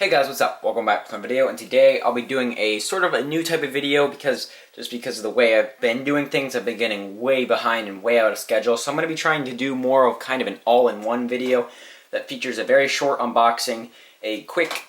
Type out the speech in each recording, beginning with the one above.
Hey guys, what's up? Welcome back to my video, and today I'll be doing a sort of a new type of video because of the way I've been doing things. I've been getting way behind and way out of schedule, so I'm going to be trying to do more of kind of an all-in-one video that features a very short unboxing, a quick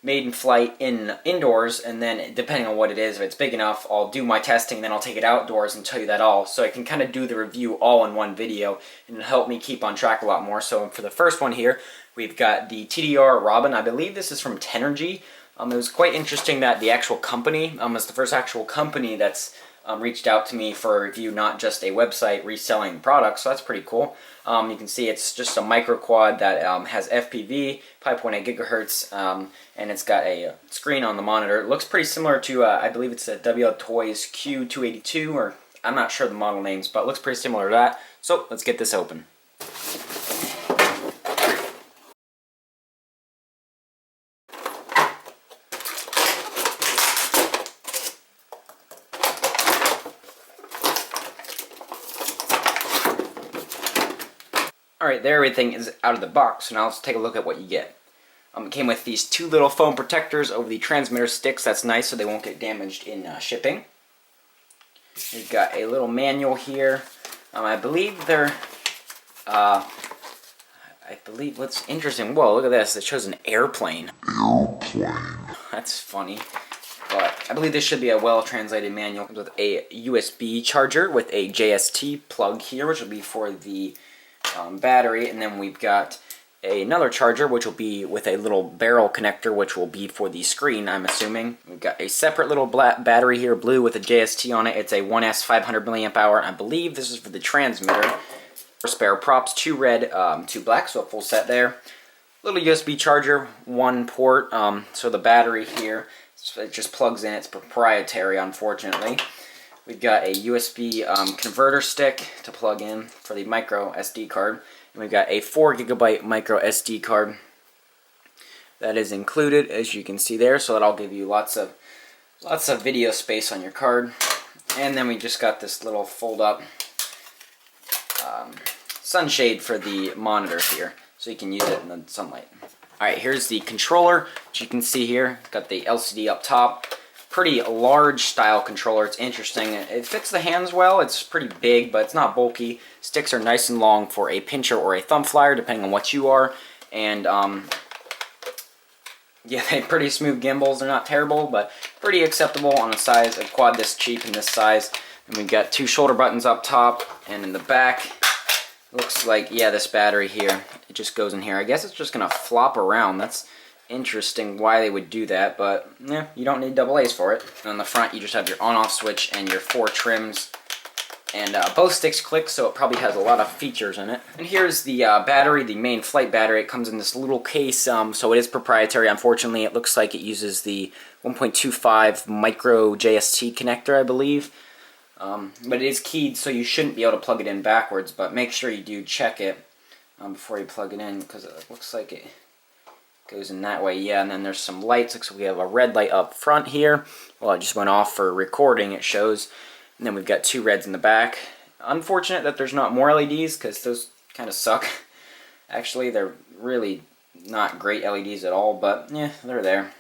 made-in-flight indoors, and then depending on what it is, if it's big enough, I'll do my testing, then I'll take it outdoors and tell you that all, so I can kind of do the review all in one video, and it'll help me keep on track a lot more. So for the first one here, we've got the TDR Robin. I believe this is from Tenergy. It was quite interesting that the actual company is the first actual company that's reached out to me for a review, not just a website reselling products, so that's pretty cool. You can see it's just a micro quad that has FPV, 5.8 gigahertz, and it's got a screen on the monitor. It looks pretty similar to, I believe it's a WL Toys Q282, or I'm not sure the model names, but it looks pretty similar to that. So let's get this open. Alright, there everything is out of the box, so now let's take a look at what you get. It came with these two little foam protectors over the transmitter sticks. That's nice, so they won't get damaged in shipping. We've got a little manual here. I believe they're, what's interesting, whoa, look at this, it shows an airplane. That's funny. But I believe this should be a well-translated manual. It comes with a USB charger with a JST plug here, which will be for the battery, and then we've got another charger which will be with a little barrel connector, which will be for the screen, I'm assuming. We've got a separate little black battery here, blue, with a JST on it. It's a 1S 500 milliamp hour, and I believe this is for the transmitter. Spare props, 2 red, 2 black, so a full set there. Little USB charger, 1 port, so the battery here, it just plugs in. It's proprietary, unfortunately. We've got a USB converter stick to plug in for the micro SD card. And we've got a 4 gigabyte micro SD card that is included, as you can see there. So that'll give you lots of video space on your card. And then we just got this little fold-up sunshade for the monitor here, so you can use it in the sunlight. Alright, here's the controller, which you can see here. Got the LCD up top. Pretty large style controller. It's interesting. It fits the hands well. It's pretty big, but it's not bulky. Sticks are nice and long for a pincher or a thumb flyer, depending on what you are. And yeah, they're pretty smooth gimbals. They're not terrible, but pretty acceptable on a size, a quad this cheap in this size. And we've got 2 shoulder buttons up top, and in the back, looks like, yeah, this battery here, it just goes in here. I guess it's just gonna flop around. That's interesting why they would do that, but yeah, you don't need AA's for it. And on the front, you just have your on-off switch and your 4 trims, and both sticks click, so it probably has a lot of features in it. And here's the battery, the main flight battery. It comes in this little case, so it is proprietary. Unfortunately, it looks like it uses the 1.25 micro JST connector, I believe, but it is keyed, so you shouldn't be able to plug it in backwards, but make sure you do check it before you plug it in, because it looks like it goes in that way. Yeah, and then there's some lights. Looks like we have a red light up front here. Well, it just went off for recording, it shows. And then we've got 2 reds in the back. Unfortunate that there's not more LEDs, because those kind of suck. Actually, they're really not great LEDs at all, but yeah, they're there.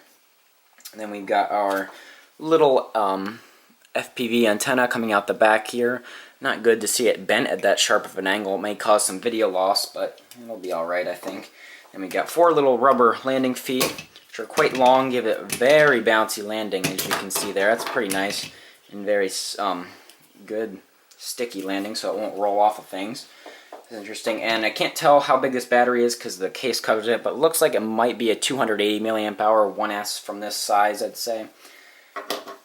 And then we've got our little FPV antenna coming out the back here. Not good to see it bent at that sharp of an angle. It may cause some video loss, but it'll be alright, I think. And we got 4 little rubber landing feet, which are quite long, give it a very bouncy landing, as you can see there. That's pretty nice, and very good sticky landing, so it won't roll off of things. It's interesting, and I can't tell how big this battery is because the case covers it, but it looks like it might be a 280 milliamp hour 1S from this size, I'd say.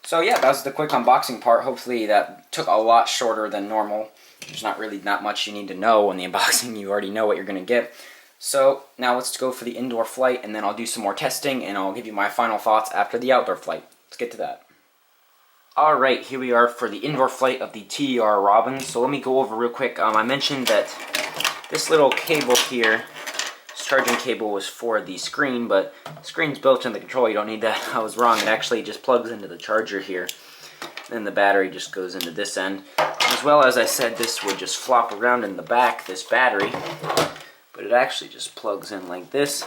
So yeah, that was the quick unboxing part. Hopefully that took a lot shorter than normal. There's not really that much you need to know in the unboxing. You already know what you're going to get. So now let's go for the indoor flight, and then I'll do some more testing, and I'll give you my final thoughts after the outdoor flight. Let's get to that. Alright, here we are for the indoor flight of the TDR Robin. So let me go over real quick. I mentioned that this little cable here, this charging cable, was for the screen, but the screen's built in the controller. You don't need that. I was wrong. It actually just plugs into the charger here. Then the battery just goes into this end. As well as I said, this would just flop around in the back, this battery. But it actually just plugs in like this,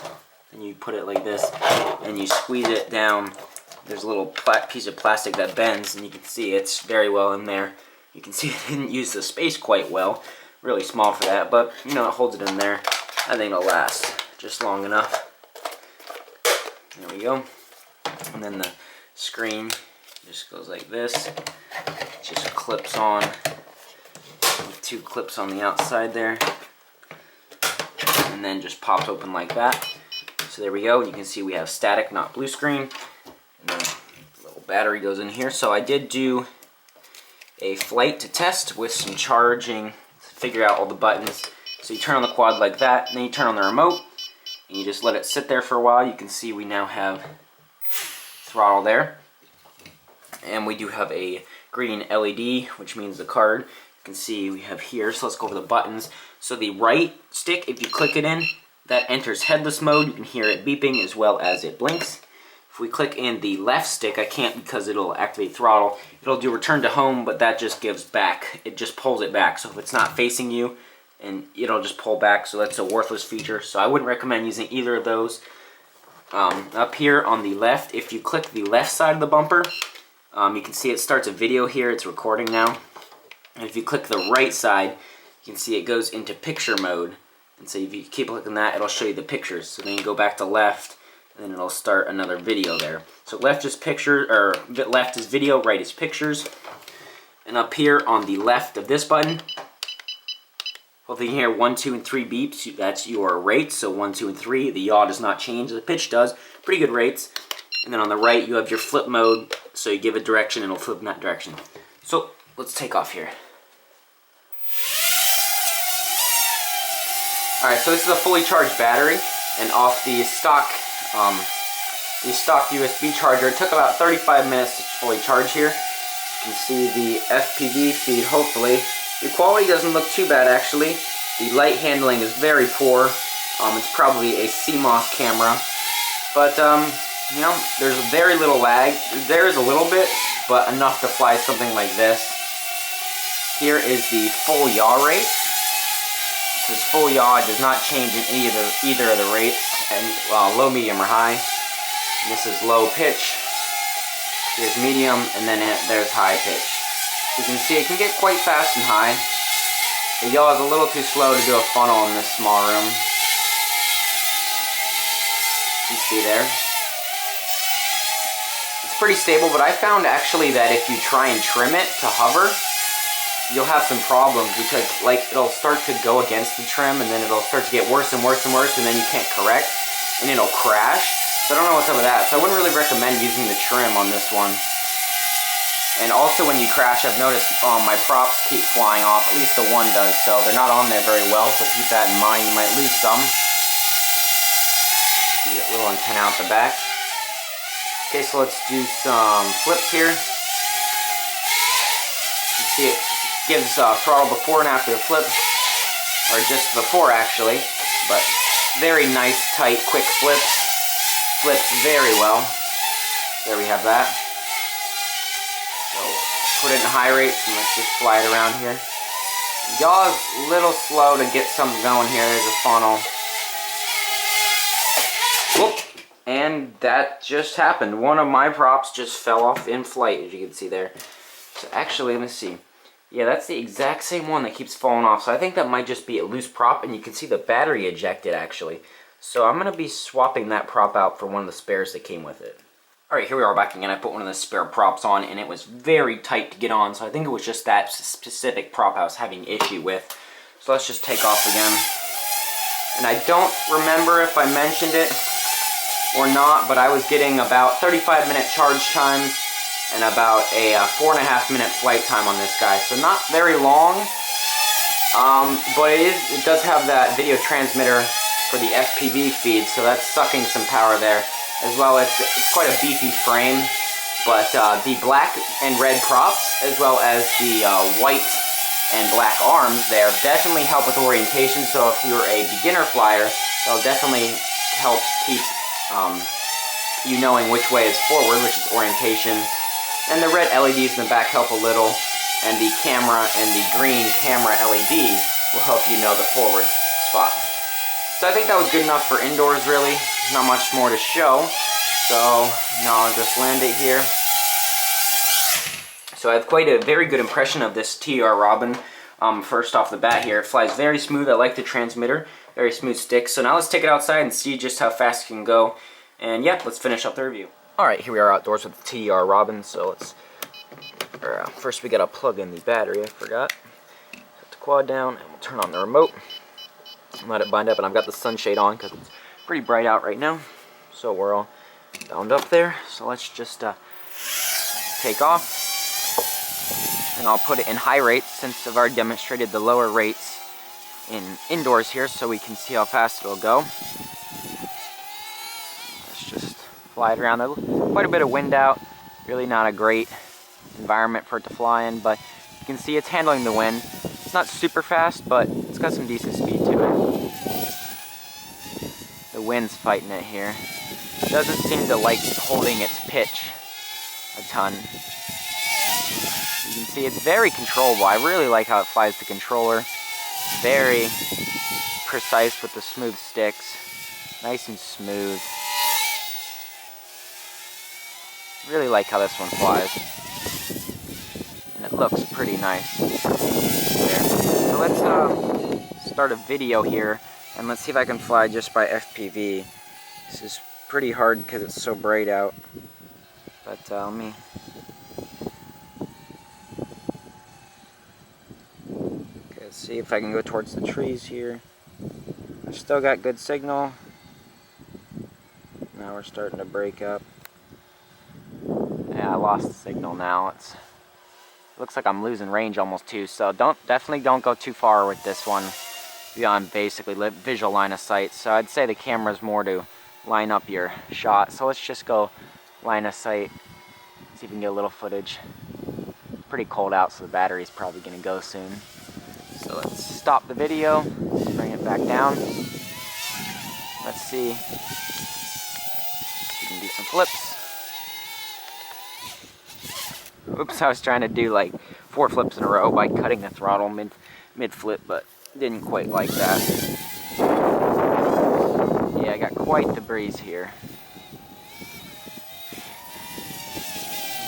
and you put it like this, and you squeeze it down. There's a little piece of plastic that bends, and you can see it's very well in there. You can see it didn't use the space quite well. Really small for that, but you know, it holds it in there. I think it'll last just long enough. There we go. And then the screen just goes like this. It just clips on with 2 clips on the outside there. And then just pops open like that. So there we go. You can see we have static, not blue screen. And then a little battery goes in here. So I did do a flight to test with some charging to figure out all the buttons. So you turn on the quad like that, and then you turn on the remote, and you just let it sit there for a while. You can see we now have throttle there. And we do have a green LED, which means the card. You can see we have here, so let's go over the buttons. So the right stick, if you click it in, that enters headless mode. You can hear it beeping as well as it blinks. If we click in the left stick, I can't because it'll activate throttle. It'll do return to home, but that just gives back. It just pulls it back. So if it's not facing you, and it'll just pull back. So that's a worthless feature. So I wouldn't recommend using either of those. Up here on the left, if you click the left side of the bumper, you can see it starts a video here. It's recording now. And if you click the right side, you can see it goes into picture mode. And so if you keep clicking that, it'll show you the pictures. So then you go back to left, and then it'll start another video there. So left is picture, or left is video, right is pictures. And up here on the left of this button, well, you can hear 1, 2, and 3 beeps. That's your rates. So 1, 2, and 3. The yaw does not change. The pitch does. Pretty good rates. And then on the right, you have your flip mode. So you give it direction, and it'll flip in that direction. So let's take off here. Alright, so this is a fully charged battery, and off the stock USB charger, it took about 35 minutes to fully charge here. You can see the FPV feed, hopefully. The quality doesn't look too bad, actually. The light handling is very poor. It's probably a CMOS camera. But, you know, there's very little lag. There is a little bit, but enough to fly something like this. Here is the full yaw rate. This is full yaw. It does not change in either of the rates, and low, medium, or high. And this is low pitch. Here's medium, and then there's high pitch. You can see it can get quite fast and high. The yaw is a little too slow to do a funnel in this small room. You can see there. It's pretty stable, but I found actually that if you try and trim it to hover, you'll have some problems because like it'll start to go against the trim, and then it'll start to get worse and worse and worse, and then you can't correct, and it'll crash. So I don't know what's up with that. So I wouldn't really recommend using the trim on this one. And also when you crash, I've noticed my props keep flying off. At least the one does, so they're not on there very well, so keep that in mind. You might lose some. See that little antenna out the back. Okay, so let's do some flips here. You see it gives throttle before and after the flip, or just before actually, but very nice, tight, quick flips. Flips very well. There we have that. So put it in high rates and let's just fly it around here. Yaw is a little slow to get something going here. There's a funnel. Whoop. And that just happened. One of my props just fell off in flight, as you can see there. So actually, let me see. Yeah, that's the exact same one that keeps falling off. So I think that might just be a loose prop, and you can see the battery ejected actually. So I'm going to be swapping that prop out for one of the spares that came with it. Alright, here we are back again. I put one of the spare props on, and it was very tight to get on, so I think it was just that specific prop I was having issue with. So let's just take off again. And I don't remember if I mentioned it or not, but I was getting about 35-minute charge times and about a 4.5 minute flight time on this guy. So not very long, but it does have that video transmitter for the FPV feed, so that's sucking some power there. As well, it's quite a beefy frame, but the black and red props, as well as the white and black arms there, definitely help with orientation. So if you're a beginner flyer, they'll definitely help keep you knowing which way is forward, which is orientation. And the red LEDs in the back help a little, and the camera and the green camera LED will help you know the forward spot. So I think that was good enough for indoors, really. not much more to show. So now I'll just land it here. So I have quite a very good impression of this TDR Robin. First off the bat here, it flies very smooth. I like the transmitter, very smooth stick. So now let's take it outside and see just how fast it can go. And yeah, let's finish up the review. Alright, here we are outdoors with the TDR Robin. So let's, first we gotta plug in the battery, I forgot. Put the quad down and we'll turn on the remote. And let it bind up, and I've got the sunshade on because it's pretty bright out right now. So we're all bound up there. So let's just take off. And I'll put it in high rates since I've already demonstrated the lower rates in indoors here so we can see how fast it'll go. Let's just fly it around. There's quite a bit of wind out. Really not a great environment for it to fly in, but you can see it's handling the wind. It's not super fast, but it's got some decent speed to it. The wind's fighting it here. It doesn't seem to like holding its pitch a ton. You can see it's very controllable. I really like how it flies the controller. Very precise with the smooth sticks. Nice and smooth. Really like how this one flies. And it looks pretty nice. There. So let's start a video here. And let's see if I can fly just by FPV. This is pretty hard because it's so bright out. But let me... Let's see if I can go towards the trees here. I've still got good signal. Now we're starting to break up. Yeah, I lost the signal now. It looks like I'm losing range almost too. So definitely don't go too far with this one beyond basically visual line of sight. So I'd say the camera's more to line up your shot. So let's just go line of sight. See if we can get a little footage. Pretty cold out, so the battery's probably gonna go soon. So let's stop the video, bring it back down. Let's see if we can do some flips. Oops, I was trying to do like 4 flips in a row by cutting the throttle mid flip, but didn't quite like that. Yeah, I got quite the breeze here.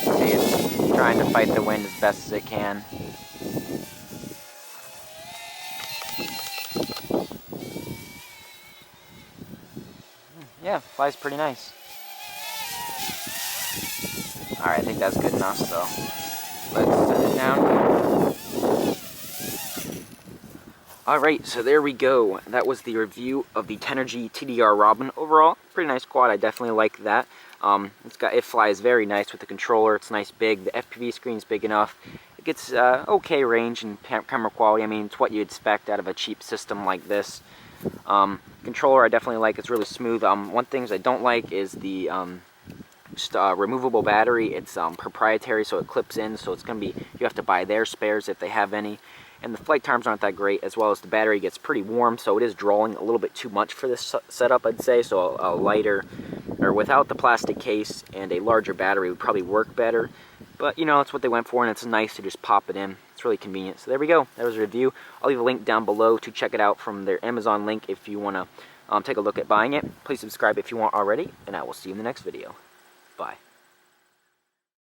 See, it's trying to fight the wind as best as it can. Yeah, flies pretty nice. Alright, I think that's good enough, so let's set it down. Alright, so there we go. That was the review of the Tenergy TDR Robin. Overall, pretty nice quad. I definitely like that. It flies very nice with the controller. It's nice big. The FPV screen's big enough. It gets okay range and camera quality. I mean, it's what you expect out of a cheap system like this. Controller I definitely like. It's really smooth. One thing I don't like is the removable battery. It's proprietary, so it clips in, so it's gonna be, you have to buy their spares if they have any. And the flight times aren't that great, as well as the battery gets pretty warm, so it is drawing a little bit too much for this setup, I'd say. So a lighter, or without the plastic case and a larger battery would probably work better. But you know, that's what they went for, and it's nice to just pop it in. It's really convenient. So there we go. That was a review. I'll leave a link down below to check it out from their Amazon link if you want to take a look at buying it. Please subscribe if you want already, and I will see you in the next video. Bye.